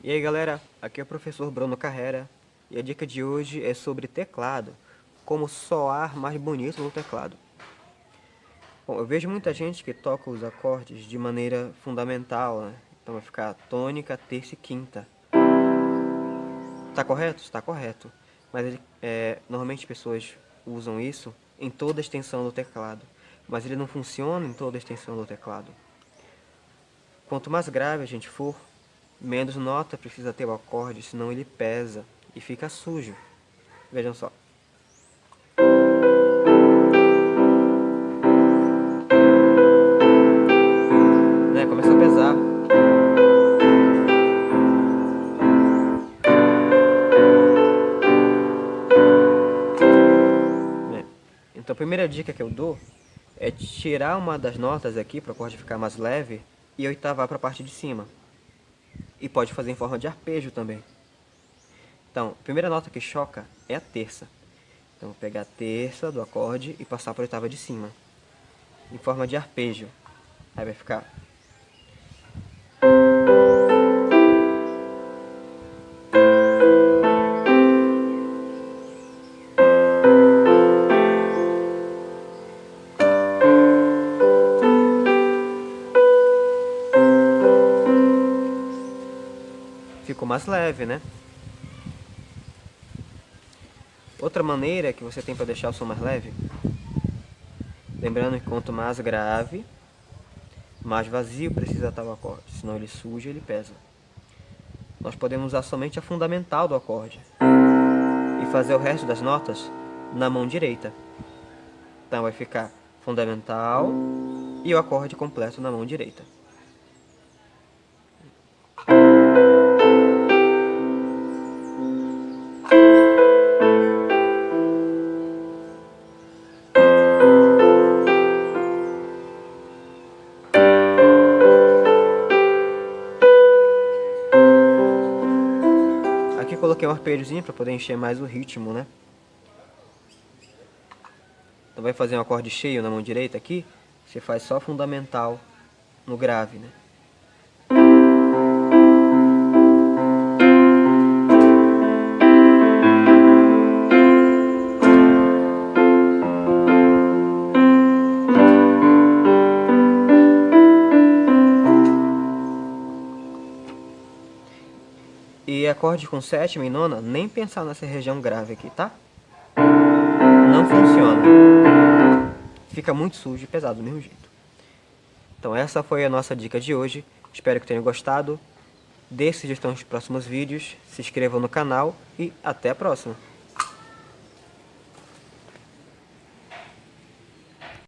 E aí galera, aqui é o professor Bruno Carrera e a dica de hoje é sobre teclado, como soar mais bonito no teclado. Bom, eu vejo muita gente que toca os acordes de maneira fundamental, né? Então vai ficar tônica, terça e quinta. Tá correto? Está correto. Mas normalmente as pessoas usam isso em toda a extensão do teclado, mas ele não funciona em toda a extensão do teclado. Quanto mais grave a gente for, menos nota precisa ter o acorde, senão ele pesa e fica sujo. Vejam só. Né? Começa a pesar. Né? Então a primeira dica que eu dou é tirar uma das notas aqui para o acorde ficar mais leve e oitavar para a parte de cima. E pode fazer em forma de arpejo também. Então, a primeira nota que choca é a terça. Então, vou pegar a terça do acorde e passar para a oitava de cima, em forma de arpejo. Aí vai ficar. Ficou mais leve, né? Outra maneira que você tem para deixar o som mais leve, lembrando que quanto mais grave, mais vazio precisa estar o acorde, senão ele suja e ele pesa. Nós podemos usar somente a fundamental do acorde e fazer o resto das notas na mão direita. Então vai ficar fundamental e o acorde completo na mão direita. Aqui coloquei um arpejozinho para poder encher mais o ritmo, né? Então vai fazer um acorde cheio na mão direita aqui, você faz só fundamental no grave, né? E acorde com sétima e nona, nem pensar nessa região grave aqui, tá? Não funciona. Fica muito sujo e pesado do mesmo jeito. Então essa foi a nossa dica de hoje. Espero que tenham gostado. Dê sugestões para os próximos vídeos, se inscrevam no canal e até a próxima.